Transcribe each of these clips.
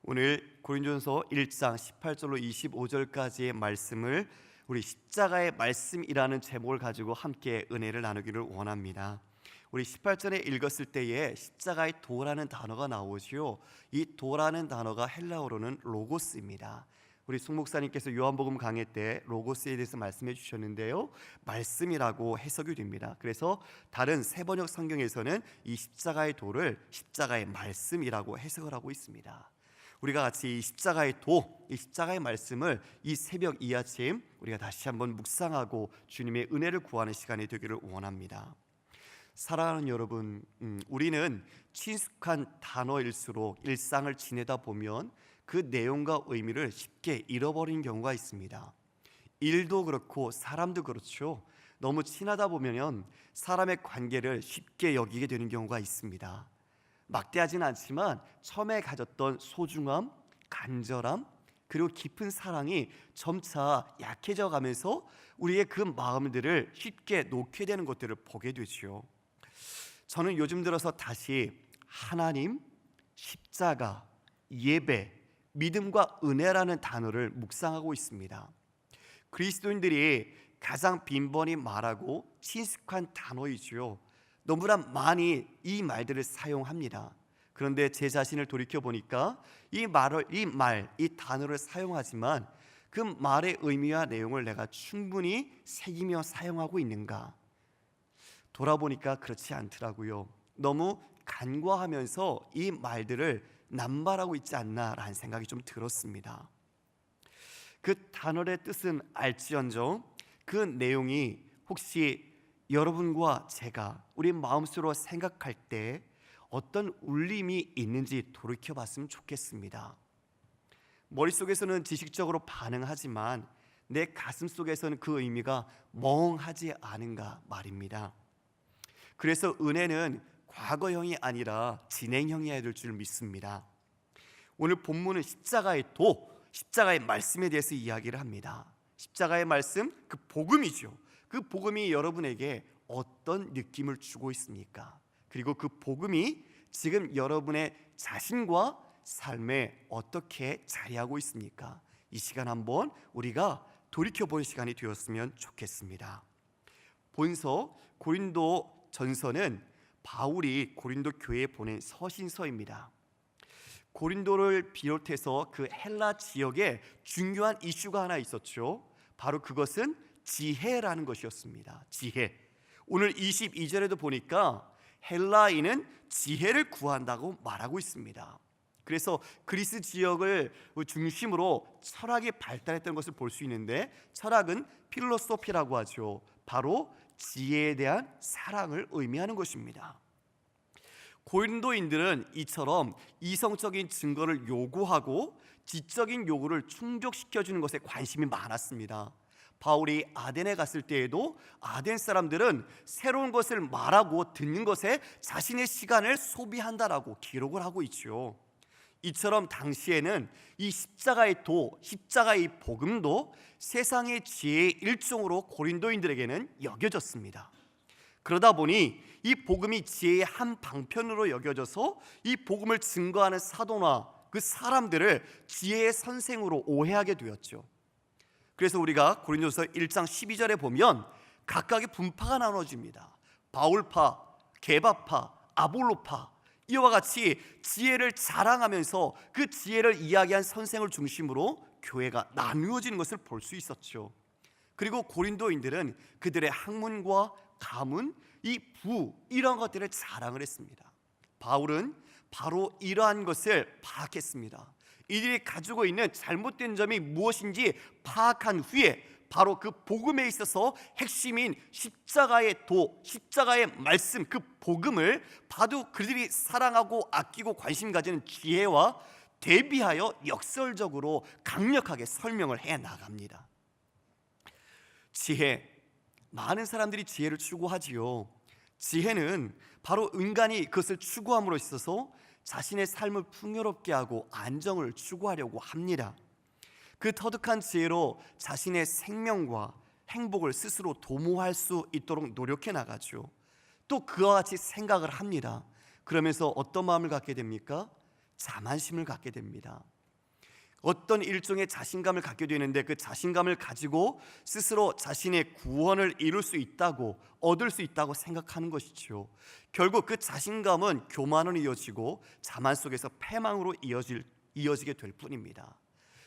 오늘 고린도전서 1장 18절로 25절까지의 말씀을 우리 십자가의 말씀이라는 제목을 가지고 함께 은혜를 나누기를 원합니다. 우리 18절에 읽었을 때에 십자가의 도라는 단어가 나오지요. 이 도라는 단어가 헬라어로는 로고스입니다. 우리 송 목사님께서 요한복음 강해 때 로고스에 대해서 말씀해 주셨는데요, 말씀이라고 해석이 됩니다. 그래서 다른 세번역 성경에서는 이 십자가의 도를 십자가의 말씀이라고 해석을 하고 있습니다. 우리가 같이 이 십자가의 도, 이 십자가의 말씀을 이 새벽 이 아침 우리가 다시 한번 묵상하고 주님의 은혜를 구하는 시간이 되기를 원합니다. 사랑하는 여러분, 우리는 친숙한 단어일수록 일상을 지내다 보면 그 내용과 의미를 쉽게 잃어버리는 경우가 있습니다. 일도 그렇고 사람도 그렇죠. 너무 친하다 보면 사람의 관계를 쉽게 여기게 되는 경우가 있습니다. 막대하진 않지만 처음에 가졌던 소중함, 간절함, 그리고 깊은 사랑이 점차 약해져 가면서 우리의 그 마음들을 쉽게 놓게 되는 것들을 보게 되죠. 저는 요즘 들어서 다시 하나님, 십자가, 예배, 믿음과 은혜라는 단어를 묵상하고 있습니다. 그리스도인들이 가장 빈번히 말하고 친숙한 단어이지요. 너무나 많이 이 말들을 사용합니다. 그런데 제 자신을 돌이켜보니까 이 단어를 사용하지만 그 말의 의미와 내용을 내가 충분히 새기며 사용하고 있는가? 돌아보니까 그렇지 않더라고요. 너무 간과하면서 이 말들을 남발하고 있지 않나라는 생각이 좀 들었습니다. 그 단어의 뜻은 알지언정 그 내용이 혹시 여러분과 제가 우리 마음속으로 생각할 때 어떤 울림이 있는지 돌이켜봤으면 좋겠습니다. 머릿속에서는 지식적으로 반응하지만 내 가슴 속에서는 그 의미가 멍하지 않은가 말입니다. 그래서 은혜는 과거형이 아니라 진행형이어야 될 줄 믿습니다. 오늘 본문은 십자가의 도, 십자가의 말씀에 대해서 이야기를 합니다. 십자가의 말씀, 그 복음이죠. 그 복음이 여러분에게 어떤 느낌을 주고 있습니까? 그리고 그 복음이 지금 여러분의 자신과 삶에 어떻게 자리하고 있습니까? 이 시간 한번 우리가 돌이켜보는 시간이 되었으면 좋겠습니다. 본서 고린도 전서는 바울이 고린도 교회에 보낸 서신서입니다. 고린도를 비롯해서 그 헬라 지역에 중요한 이슈가 하나 있었죠. 바로 그것은 지혜라는 것이었습니다. 지혜. 오늘 22절에도 보니까 헬라인은 지혜를 구한다고 말하고 있습니다. 그래서 그리스 지역을 중심으로 철학이 발달했던 것을 볼 수 있는데, 철학은 필로소피라고 하죠. 바로 지혜에 대한 사랑을 의미하는 것입니다. 고린도인들은 이처럼 이성적인 증거를 요구하고 지적인 요구를 충족시켜주는 것에 관심이 많았습니다. 바울이 아덴에 갔을 때에도 아덴 사람들은 새로운 것을 말하고 듣는 것에 자신의 시간을 소비한다라고 기록을 하고 있죠. 이처럼 당시에는 이 십자가의 도, 십자가의 복음도 세상의 지혜의 일종으로 고린도인들에게는 여겨졌습니다. 그러다 보니 이 복음이 지혜의 한 방편으로 여겨져서 이 복음을 증거하는 사도나 그 사람들을 지혜의 선생으로 오해하게 되었죠. 그래서 우리가 고린도서 1장 12절에 보면 각각의 분파가 나눠집니다. 바울파, 게바파, 아볼로파, 이와 같이 지혜를 자랑하면서 그 지혜를 이야기한 선생을 중심으로 교회가 나누어지는 것을 볼 수 있었죠. 그리고 고린도인들은 그들의 학문과 가문, 이 부, 이런 것들을 자랑을 했습니다. 바울은 바로 이러한 것을 파악했습니다. 이들이 가지고 있는 잘못된 점이 무엇인지 파악한 후에 바로 그 복음에 있어서 핵심인 십자가의 도, 십자가의 말씀, 그 복음을 봐도 그들이 사랑하고 아끼고 관심 가지는 지혜와 대비하여 역설적으로 강력하게 설명을 해 나갑니다. 지혜, 많은 사람들이 지혜를 추구하지요. 지혜는 바로 인간이 그것을 추구함으로 있어서 자신의 삶을 풍요롭게 하고 안정을 추구하려고 합니다. 그 터득한 지혜로 자신의 생명과 행복을 스스로 도모할 수 있도록 노력해 나가죠. 또 그와 같이 생각을 합니다. 그러면서 어떤 마음을 갖게 됩니까? 자만심을 갖게 됩니다. 어떤 일종의 자신감을 갖게 되는데 그 자신감을 가지고 스스로 자신의 구원을 이룰 수 있다고, 얻을 수 있다고 생각하는 것이죠. 결국 그 자신감은 교만으로 이어지고 자만 속에서 패망으로 이어지게 될 뿐입니다.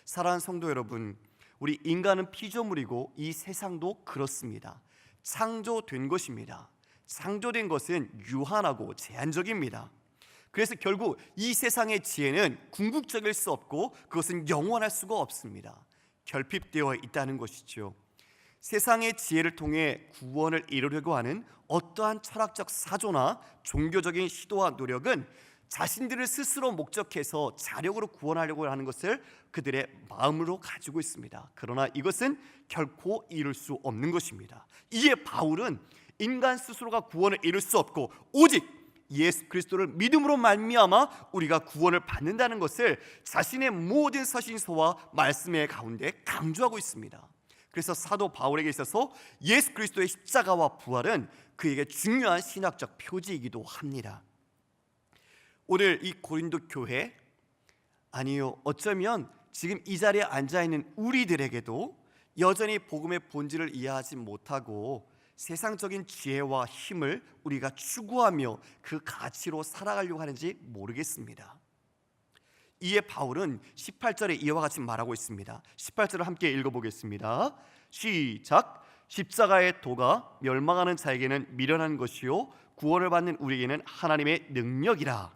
사랑하는 성도 여러분, 우리 인간은 피조물이고 이 세상도 그렇습니다. 창조된 것입니다. 창조된 것은 유한하고 제한적입니다. 그래서 결국 이 세상의 지혜는 궁극적일 수 없고 그것은 영원할 수가 없습니다. 결핍되어 있다는 것이죠. 세상의 지혜를 통해 구원을 이루려고 하는 어떠한 철학적 사조나 종교적인 시도와 노력은 자신들을 스스로 목적해서 자력으로 구원하려고 하는 것을 그들의 마음으로 가지고 있습니다. 그러나 이것은 결코 이룰 수 없는 것입니다. 이에 바울은 인간 스스로가 구원을 이룰 수 없고 오직 예수 그리스도를 믿음으로 말미암아 우리가 구원을 받는다는 것을 자신의 모든 서신서와 말씀의 가운데 강조하고 있습니다. 그래서 사도 바울에게 있어서 예수 그리스도의 십자가와 부활은 그에게 중요한 신학적 표지이기도 합니다. 오늘 이 고린도 교회, 아니요, 어쩌면 지금 이 자리에 앉아있는 우리들에게도 여전히 복음의 본질을 이해하지 못하고 세상적인 지혜와 힘을 우리가 추구하며 그 가치로 살아가려고 하는지 모르겠습니다. 이에 바울은 18절에 이와 같이 말하고 있습니다. 18절을 함께 읽어보겠습니다. 시작. 십자가의 도가 멸망하는 자에게는 미련한 것이요 구원을 받는 우리에게는 하나님의 능력이라.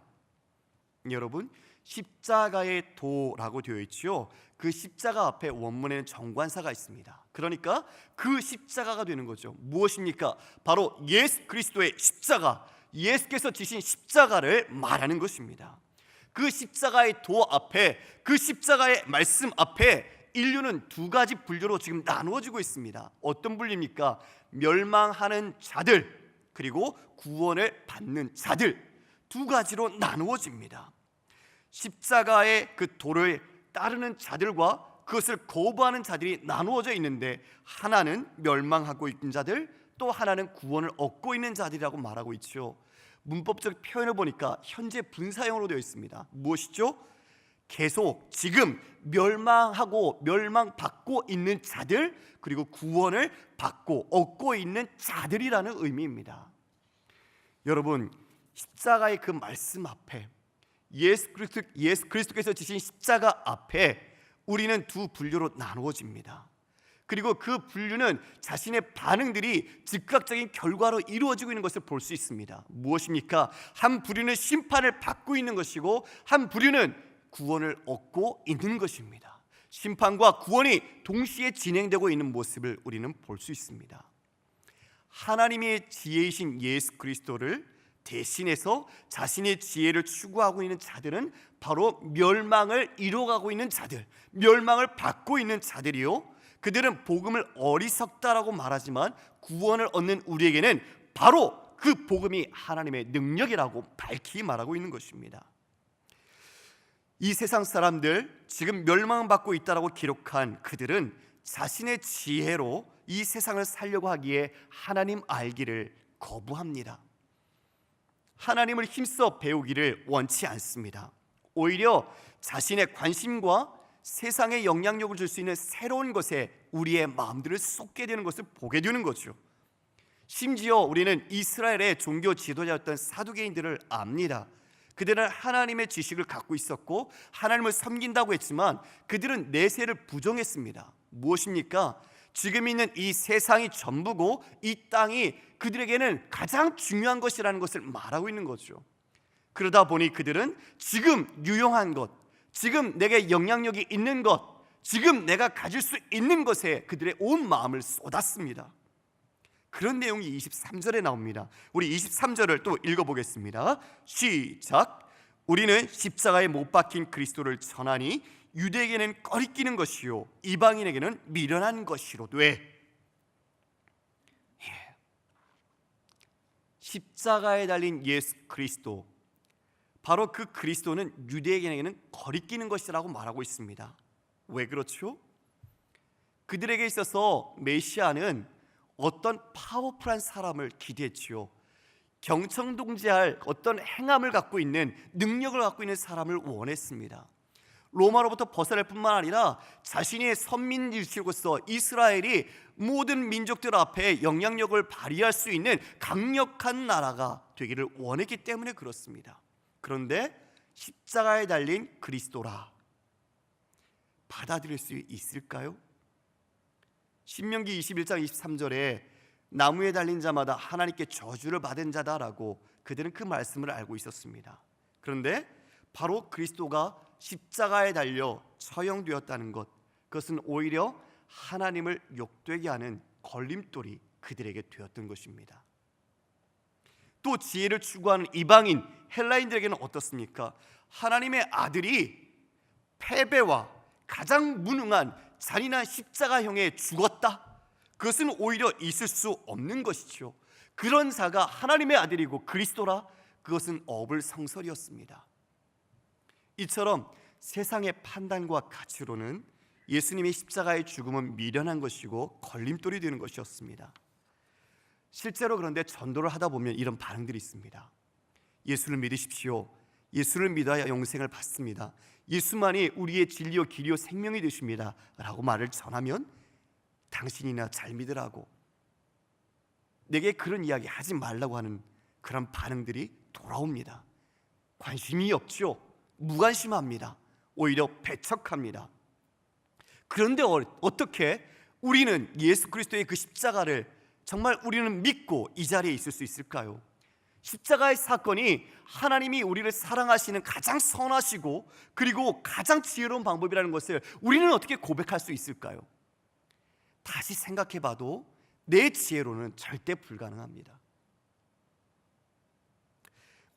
여러분, 십자가의 도라고 되어 있죠. 그 십자가 앞에 원문에는 정관사가 있습니다. 그러니까 그 십자가가 되는 거죠. 무엇입니까? 바로 예수 그리스도의 십자가, 예수께서 지신 십자가를 말하는 것입니다. 그 십자가의 도 앞에, 그 십자가의 말씀 앞에 인류는 두 가지 분류로 지금 나누어지고 있습니다. 어떤 분류입니까? 멸망하는 자들, 그리고 구원을 받는 자들, 두 가지로 나누어집니다. 십자가의 그 도를 따르는 자들과 그것을 거부하는 자들이 나누어져 있는데, 하나는 멸망하고 있는 자들, 또 하나는 구원을 얻고 있는 자들이라고 말하고 있죠. 문법적 표현을 보니까 현재 분사형으로 되어 있습니다. 무엇이죠? 계속 지금 멸망하고 멸망받고 있는 자들, 그리고 구원을 받고 얻고 있는 자들이라는 의미입니다. 여러분, 십자가의 그 말씀 앞에, 예수 그리스도께서 지신 십자가 앞에 우리는 두 분류로 나누어집니다. 그리고 그 분류는 자신의 반응들이 즉각적인 결과로 이루어지고 있는 것을 볼 수 있습니다. 무엇입니까? 한 부류는 심판을 받고 있는 것이고 한 부류는 구원을 얻고 있는 것입니다. 심판과 구원이 동시에 진행되고 있는 모습을 우리는 볼 수 있습니다. 하나님의 지혜이신 예수 그리스도를 대신해서 자신의 지혜를 추구하고 있는 자들은 바로 멸망을 이뤄가고 있는 자들, 멸망을 받고 있는 자들이요, 그들은 복음을 어리석다라고 말하지만 구원을 얻는 우리에게는 바로 그 복음이 하나님의 능력이라고 밝히 말하고 있는 것입니다. 이 세상 사람들, 지금 멸망받고 있다라고 기록한 그들은 자신의 지혜로 이 세상을 살려고 하기에 하나님 알기를 거부합니다. 하나님을 힘써 배우기를 원치 않습니다. 오히려 자신의 관심과 세상에 영향력을 줄 수 있는 새로운 것에 우리의 마음들을 쏟게 되는 것을 보게 되는 거죠. 심지어 우리는 이스라엘의 종교 지도자였던 사두개인들을 압니다. 그들은 하나님의 지식을 갖고 있었고 하나님을 섬긴다고 했지만 그들은 내세를 부정했습니다. 무엇입니까? 지금 있는 이 세상이 전부고 이 땅이 그들에게는 가장 중요한 것이라는 것을 말하고 있는 거죠. 그러다 보니 그들은 지금 유용한 것, 지금 내게 영향력이 있는 것, 지금 내가 가질 수 있는 것에 그들의 온 마음을 쏟았습니다. 그런 내용이 23절에 나옵니다. 우리 23절을 또 읽어보겠습니다. 시작. 우리는 십자가에 못 박힌 그리스도를 전하니 유대에게는 꺼리끼는 것이요 이방인에게는 미련한 것이로되. 십자가에 달린 예수 그리스도, 바로 그 그리스도는 유대인에게는 거리끼는 것이라고 말하고 있습니다. 왜 그렇죠? 그들에게 있어서 메시아는 어떤 파워풀한 사람을 기대했지요. 경청동지할 어떤 행함을 갖고 있는, 능력을 갖고 있는 사람을 원했습니다. 로마로부터 벗어날 뿐만 아니라 자신의 선민일치로서 이스라엘이 모든 민족들 앞에 영향력을 발휘할 수 있는 강력한 나라가 되기를 원했기 때문에 그렇습니다. 그런데 십자가에 달린 그리스도라 받아들일 수 있을까요? 신명기 21장 23절에 나무에 달린 자마다 하나님께 저주를 받은 자다라고 그들은 그 말씀을 알고 있었습니다. 그런데 바로 그리스도가 십자가에 달려 처형되었다는 것, 그것은 오히려 하나님을 욕되게 하는 걸림돌이 그들에게 되었던 것입니다. 또 지혜를 추구하는 이방인 헬라인들에게는 어떻습니까? 하나님의 아들이 패배와 가장 무능한 잔인한 십자가형에 죽었다? 그것은 오히려 있을 수 없는 것이죠. 그런 자가 하나님의 아들이고 그리스도라, 그것은 어불성설이었습니다. 이처럼 세상의 판단과 가치로는 예수님의 십자가의 죽음은 미련한 것이고 걸림돌이 되는 것이었습니다. 실제로 그런데 전도를 하다 보면 이런 반응들이 있습니다. 예수를 믿으십시오. 예수를 믿어야 영생을 받습니다. 예수만이 우리의 진리요 길이요 생명이 되십니다 라고 말을 전하면 당신이나 잘 믿으라고, 내게 그런 이야기 하지 말라고 하는 그런 반응들이 돌아옵니다. 관심이 없죠. 무관심합니다. 오히려 배척합니다. 그런데 어떻게 우리는 예수 그리스도의 그 십자가를 정말 우리는 믿고 이 자리에 있을 수 있을까요? 십자가의 사건이 하나님이 우리를 사랑하시는 가장 선하시고 그리고 가장 지혜로운 방법이라는 것을 우리는 어떻게 고백할 수 있을까요? 다시 생각해봐도 내 지혜로는 절대 불가능합니다.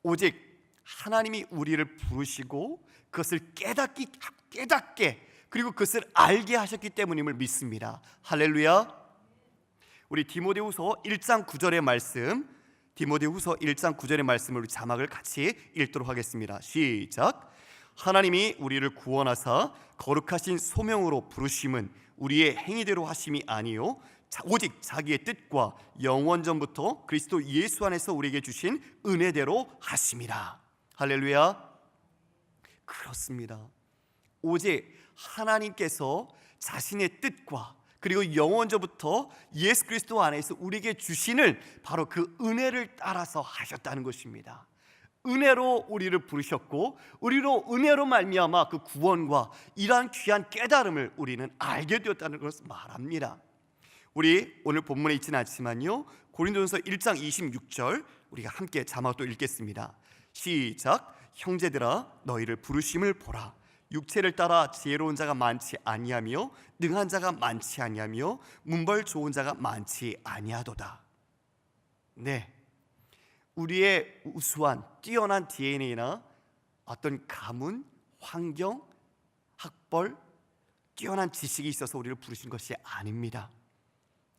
오직 하나님이 우리를 부르시고 그것을 깨닫게 그리고 그것을 알게 하셨기 때문임을 믿습니다. 할렐루야. 우리 디모데후서 1장 9절의 말씀, 디모데후서 1장 9절의 말씀을 자막을 같이 읽도록 하겠습니다. 시작. 하나님이 우리를 구원하사 거룩하신 소명으로 부르심은 우리의 행위대로 하심이 아니요 오직 자기의 뜻과 영원 전부터 그리스도 예수 안에서 우리에게 주신 은혜대로 하심이라. 할렐루야. 그렇습니다. 오직 하나님께서 자신의 뜻과 그리고 영원전부터 예수 그리스도 안에서 우리에게 주시는 바로 그 은혜를 따라서 하셨다는 것입니다. 은혜로 우리를 부르셨고 우리로 은혜로 말미암아 그 구원과 이러한 귀한 깨달음을 우리는 알게 되었다는 것을 말합니다. 우리 오늘 본문에 있지는 않지만요, 고린도전서 1장 26절 우리가 함께 자막도 읽겠습니다. 시작. 형제들아 너희를 부르심을 보라. 육체를 따라 지혜로운 자가 많지 아니하며 능한 자가 많지 아니하며 문벌 좋은 자가 많지 아니하도다. 네, 우리의 우수한 뛰어난 DNA나 어떤 가문, 환경, 학벌, 뛰어난 지식이 있어서 우리를 부르신 것이 아닙니다.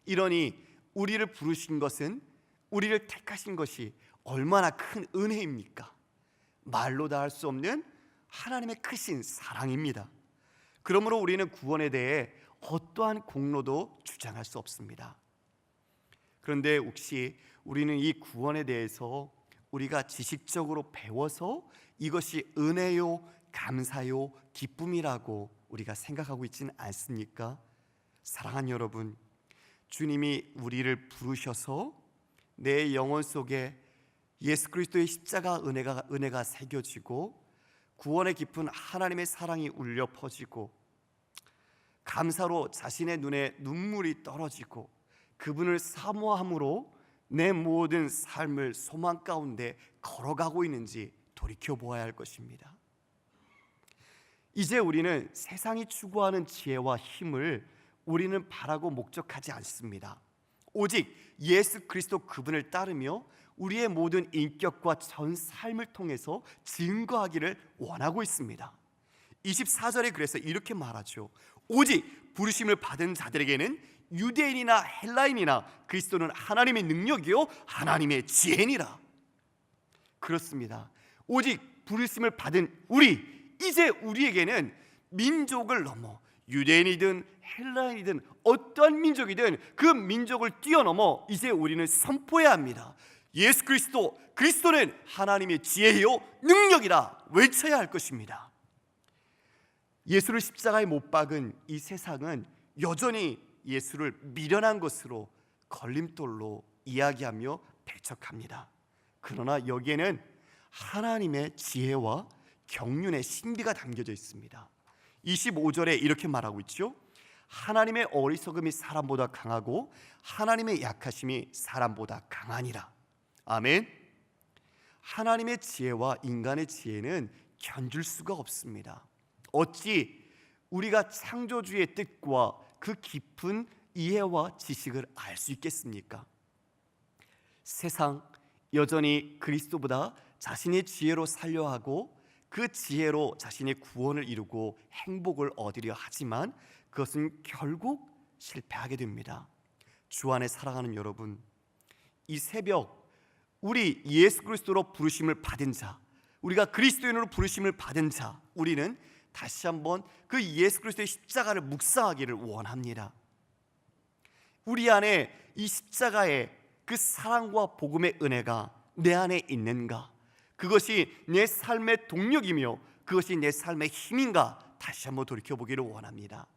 이러니 우리를 부르신 것은, 우리를 택하신 것이 얼마나 큰 은혜입니까? 말로 다 할 수 없는 하나님의 크신 사랑입니다. 그러므로 우리는 구원에 대해 어떠한 공로도 주장할 수 없습니다. 그런데 혹시 우리는 이 구원에 대해서 우리가 지식적으로 배워서 이것이 은혜요, 감사요, 기쁨이라고 우리가 생각하고 있지는 않습니까? 사랑하는 여러분, 주님이 우리를 부르셔서 내 영혼 속에 예수 그리스도의 십자가 은혜가 새겨지고 구원의 깊은 하나님의 사랑이 울려 퍼지고 감사로 자신의 눈에 눈물이 떨어지고 그분을 사모함으로 내 모든 삶을 소망 가운데 걸어가고 있는지 돌이켜보아야 할 것입니다. 이제 우리는 세상이 추구하는 지혜와 힘을 우리는 바라고 목적하지 않습니다. 오직 예수 그리스도 그분을 따르며 우리의 모든 인격과 전 삶을 통해서 증거하기를 원하고 있습니다. 24절에 그래서 이렇게 말하죠. 오직 부르심을 받은 자들에게는 유대인이나 헬라인이나 그리스도는 하나님의 능력이요 하나님의 지혜니라. 그렇습니다. 오직 부르심을 받은 이제 우리에게는 민족을 넘어 유대인이든 헬라인이든 어떠한 민족이든 그 민족을 뛰어넘어 이제 우리는 선포해야 합니다. 예수 그리스도, 그리스도는 하나님의 지혜요 능력이라 외쳐야 할 것입니다. 예수를 십자가에 못 박은 이 세상은 여전히 예수를 미련한 것으로 걸림돌로 이야기하며 배척합니다. 그러나 여기에는 하나님의 지혜와 경륜의 신비가 담겨져 있습니다. 25절에 이렇게 말하고 있죠. 하나님의 어리석음이 사람보다 강하고 하나님의 약하심이 사람보다 강하니라. 아멘. 하나님의 지혜와 인간의 지혜는 견줄 수가 없습니다. 어찌 우리가 창조주의 뜻과 그 깊은 이해와 지식을 알 수 있겠습니까? 세상 여전히 그리스도보다 자신의 지혜로 살려 하고 그 지혜로 자신의 구원을 이루고 행복을 얻으려 하지만 그것은 결국 실패하게 됩니다. 주 안에 사랑하는 여러분, 이 새벽 우리 예수 그리스도로 부르심을 받은 자, 우리가 그리스도인으로 부르심을 받은 자, 우리는 다시 한번 그 예수 그리스도의 십자가를 묵상하기를 원합니다. 우리 안에 이 십자가의 그 사랑과 복음의 은혜가 내 안에 있는가? 그것이 내 삶의 동력이며 그것이 내 삶의 힘인가? 다시 한번 돌이켜보기를 원합니다.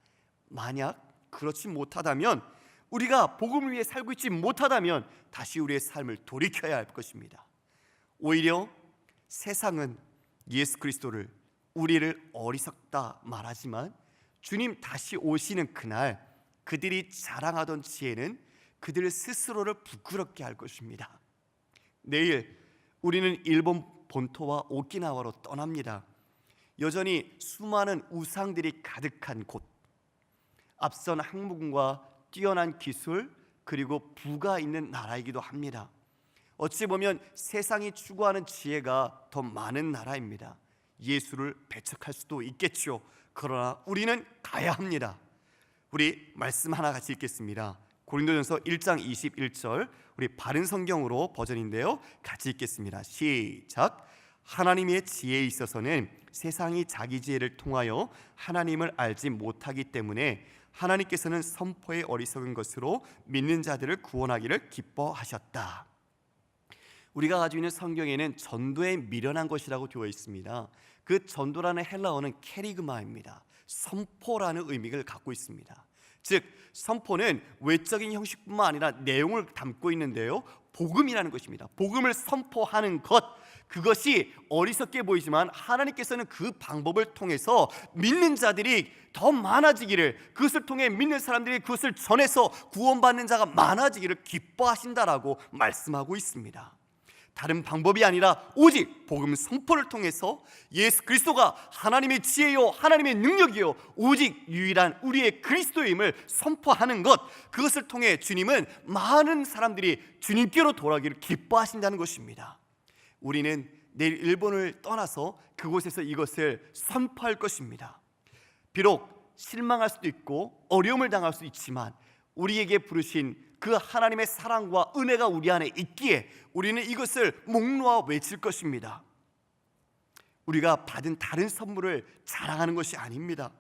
만약 그렇지 못하다면, 우리가 복음을 위해 살고 있지 못하다면 다시 우리의 삶을 돌이켜야 할 것입니다. 오히려 세상은 예수 그리스도를, 우리를 어리석다 말하지만 주님 다시 오시는 그날 그들이 자랑하던 지혜는 그들 스스로를 부끄럽게 할 것입니다. 내일 우리는 일본 본토와 오키나와로 떠납니다. 여전히 수많은 우상들이 가득한 곳, 앞선 항문과 뛰어난 기술 그리고 부가 있는 나라이기도 합니다. 어찌 보면 세상이 추구하는 지혜가 더 많은 나라입니다. 예수를 배척할 수도 있겠죠. 그러나 우리는 가야 합니다. 우리 말씀 하나 같이 읽겠습니다. 고린도전서 1장 21절, 우리 바른 성경으로 버전인데요, 같이 읽겠습니다. 시작. 하나님의 지혜에 있어서는 세상이 자기 지혜를 통하여 하나님을 알지 못하기 때문에 하나님께서는 선포의 어리석은 것으로 믿는 자들을 구원하기를 기뻐하셨다. 우리가 가지고 있는 성경에는 전도에 미련한 것이라고 되어 있습니다. 그 전도라는 헬라어는 캐리그마입니다. 선포라는 의미를 갖고 있습니다. 즉 선포는 외적인 형식뿐만 아니라 내용을 담고 있는데요, 복음이라는 것입니다. 복음을 선포하는 것, 그것이 어리석게 보이지만 하나님께서는 그 방법을 통해서 믿는 자들이 더 많아지기를, 그것을 통해 믿는 사람들이 그것을 전해서 구원받는 자가 많아지기를 기뻐하신다라고 말씀하고 있습니다. 다른 방법이 아니라 오직 복음 선포를 통해서 예수 그리스도가 하나님의 지혜요 하나님의 능력이요 오직 유일한 우리의 그리스도임을 선포하는 것, 그것을 통해 주님은 많은 사람들이 주님께로 돌아오기를 기뻐하신다는 것입니다. 우리는 내일 일본을 떠나서 그곳에서 이것을 선포할 것입니다. 비록 실망할 수도 있고 어려움을 당할 수 있지만 우리에게 부르신 그 하나님의 사랑과 은혜가 우리 안에 있기에 우리는 이것을 목 놓아 외칠 것입니다. 우리가 받은 다른 선물을 자랑하는 것이 아닙니다.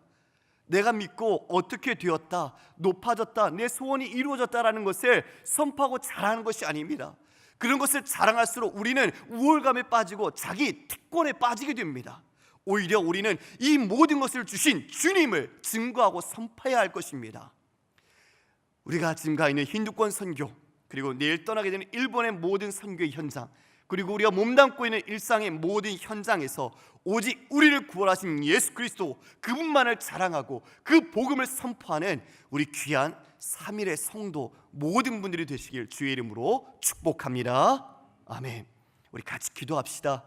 내가 믿고 어떻게 되었다, 높아졌다, 내 소원이 이루어졌다라는 것을 선포하고 자랑하는 것이 아닙니다. 그런 것을 자랑할수록 우리는 우월감에 빠지고 자기 특권에 빠지게 됩니다. 오히려 우리는 이 모든 것을 주신 주님을 증거하고 선포해야 할 것입니다. 우리가 지금 가 있는 힌두권 선교, 그리고 내일 떠나게 되는 일본의 모든 선교의 현장, 그리고 우리가 몸담고 있는 일상의 모든 현장에서 오직 우리를 구원하신 예수 그리스도 그분만을 자랑하고 그 복음을 선포하는 우리 귀한 3일의 성도 모든 분들이 되시길 주의 이름으로 축복합니다. 아멘. 우리 같이 기도합시다.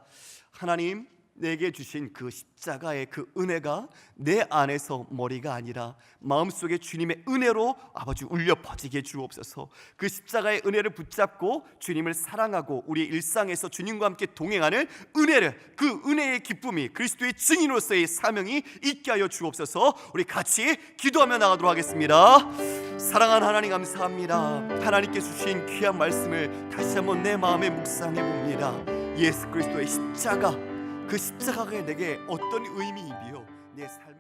하나님, 내게 주신 그 십자가의 그 은혜가 내 안에서 머리가 아니라 마음속에 주님의 은혜로 아버지 울려 퍼지게 주옵소서. 그 십자가의 은혜를 붙잡고 주님을 사랑하고 우리의 일상에서 주님과 함께 동행하는 은혜를, 그 은혜의 기쁨이 그리스도의 증인으로서의 사명이 있게 하여 주옵소서. 우리 같이 기도하며 나가도록 하겠습니다. 사랑하는 하나님, 감사합니다. 하나님께 주신 귀한 말씀을 다시 한번 내 마음에 묵상해 봅니다. 예수 그리스도의 십자가, 그 십자가가 내게 어떤 의미이며 내 삶